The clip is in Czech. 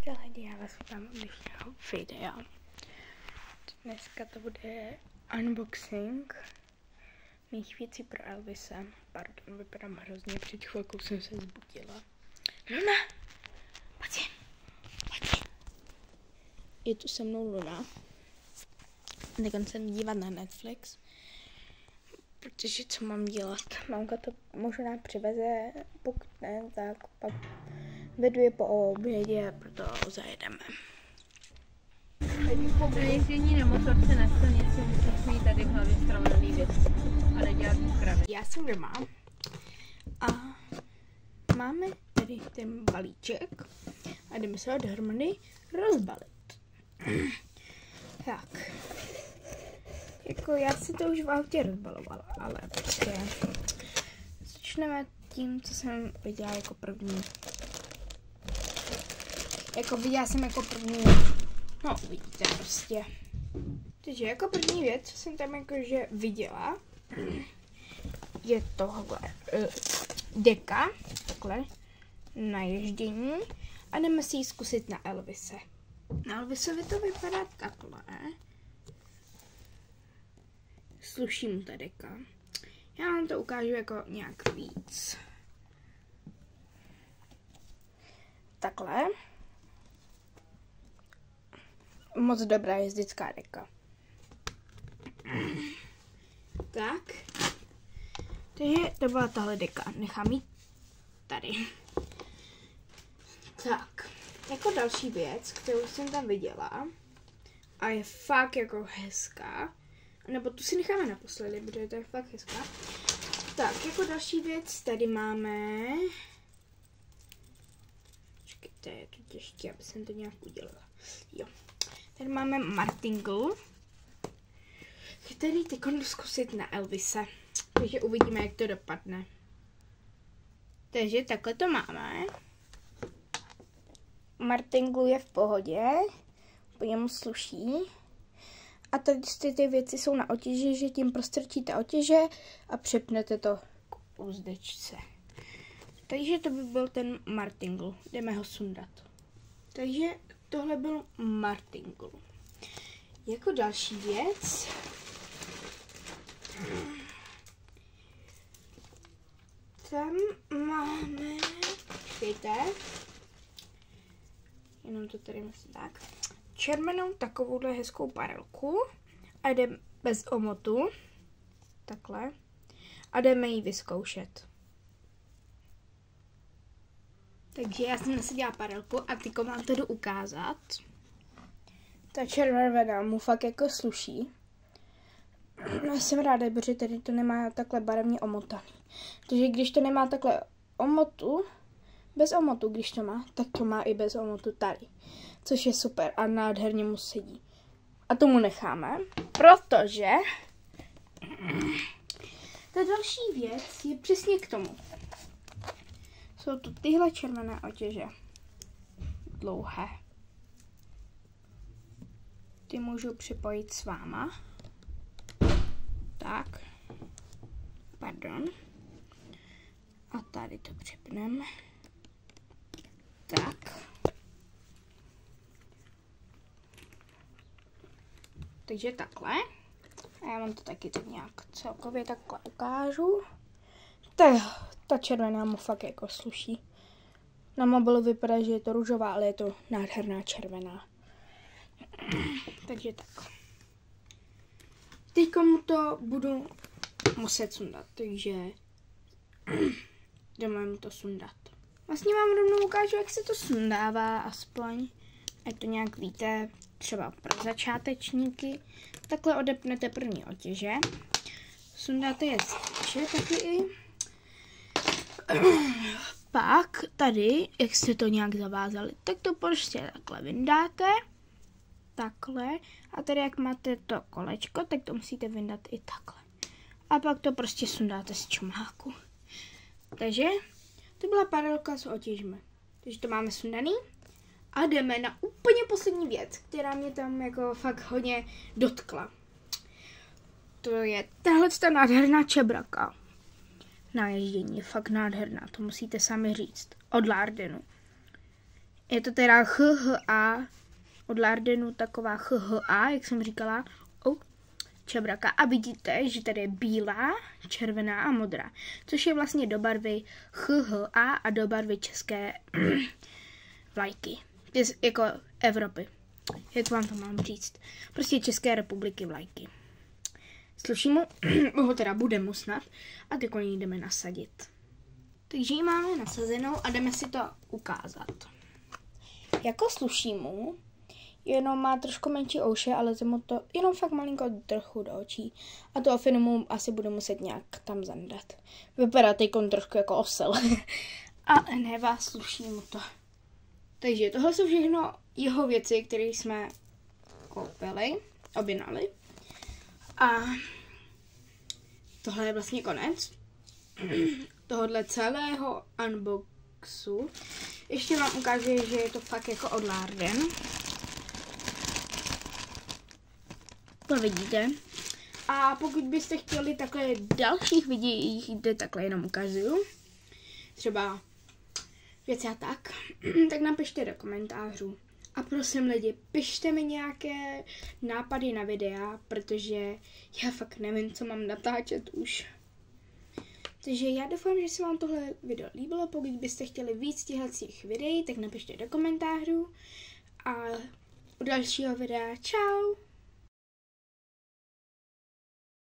Ahojte lidi, já vás vítám u dnešního videa. Dneska to bude unboxing mých věcí pro Elvise. Pardon, vypadám hrozně, před chvilkou jsem se zbudila. Luna, pojď. Je tu se mnou Luna. Teď se dívat na Netflix. Protože co mám dělat? Mamka to možná přiveze, pokud ne, tak pak vedu je po obědě, proto zajedeme. Na ježdění na motorce na silnici musíš mít tady v hlavě stravovaný věci a nedělat kravy. Já jsem doma a máme tady ten balíček a jdeme se ho dohromady rozbalit. Tak. Jako já si to už v autě rozbalovala, ale prostě začneme tím, co jsem viděla jako první. Viděla jsem jako první, no uvidíte prostě. Takže jako první věc, co jsem tam jakože viděla, je tohle deka, takhle, na ježdění a jdeme si ji zkusit na Elvise. Na Elvisovi to vypadá takhle. Sluší mu ta deka. Já vám to ukážu jako nějak víc. Takhle. Moc dobrá jezdická deka. Tak. Takže to byla tahle deka. Nechám ji tady. Tak. Jako další věc, kterou jsem tam viděla a je fakt jako hezká, nebo tu si necháme naposledy, protože to je fakt hezká. Tak, jako další věc tady máme... Počkejte, je to těžké, aby jsem to nějak udělala. Jo. Tady máme martingale, který teď jdu zkusit na Elvise. Takže uvidíme, jak to dopadne. Takže takhle to máme. Martingale je v pohodě, po němu sluší. A tady ty věci jsou na otěži, že tím prostrčíte otěže a přepnete to k uzdečce. Takže to by byl ten martingale. Jdeme ho sundat. Takže tohle byl martingale. Jako další věc tam máme, počkejte, jenom to tady musím tak, červenou takovouhle hezkou barelku a jdeme bez omotu, takhle, a jdeme ji vyzkoušet. Takže já jsem nasadila barelku a tyko vám to jdu ukázat. Ta červená mu fakt jako sluší. Já jsem ráda, protože tady to nemá takhle barevně omotaný. Takže když to nemá takhle omotu, bez omotu, když to má, tak to má i bez omotu tady. Což je super a nádherně mu sedí. A tomu necháme, protože ta další věc je přesně k tomu. Jsou tu tyhle červené otěže. Dlouhé. Ty můžu připojit s váma. Tak. Pardon. A tady to připneme. Tak. Takže takhle. A já vám to taky tak nějak celkově takhle ukážu. Ta červená mu fakt jako sluší. Na mobilu vypadá, že je to růžová, ale je to nádherná červená. Takže tak. Teďka mu to budu muset sundat, takže jdeme mu to sundat. Vlastně vám rovnou ukážu, jak se to sundává, aspoň. Ať to nějak víte, třeba pro začátečníky. Takhle odepnete první otěže. Sundáte je z tyče, taky i. Pak tady, jak jste to nějak zavázali, tak to prostě takhle vyndáte. Takhle. A tady, jak máte to kolečko, tak to musíte vyndat i takhle. A pak to prostě sundáte z čumáku. Takže to byla paralelka s otěžmi. Takže to máme sundaný. A jdeme na úplně poslední věc, která mě tam jako fakt hodně dotkla. To je tahle nádherná čebraka. Na ježdění je fakt nádherná, to musíte sami říct. Od Lardenu. Je to teda HHA od Lardenu, taková HHA, jak jsem říkala, čebraka. A vidíte, že tady je bílá, červená a modrá, což je vlastně do barvy HHA a do barvy české vlajky. Jako Evropy. Jak vám to mám říct? Prostě České republiky vlajky. Sluší mu, ho teda bude mu snad, a teď ji jdeme nasadit. Takže ji máme nasazenou a jdeme si to ukázat. Jako sluší mu, jenom má trošku menší ouše, ale mu to jenom fakt malinko trochu do očí. A to ofinu mu asi budu muset nějak tam zandat. Vypadá teďkon trošku jako osel. Ale nevá, sluší mu to. Takže tohle jsou všechno jeho věci, které jsme koupili, objednali. A tohle je vlastně konec tohohle celého unboxu. Ještě vám ukážu, že je to fakt jako od Larden. To vidíte. A pokud byste chtěli takhle dalších videích, kde takhle jenom ukazuju, třeba věci a tak napište do komentářů. A prosím lidi, pište mi nějaké nápady na videa, protože já fakt nevím, co mám natáčet už. Takže já doufám, že se vám tohle video líbilo. Pokud byste chtěli víc těch videí, tak napište do komentářů. A u dalšího videa čau!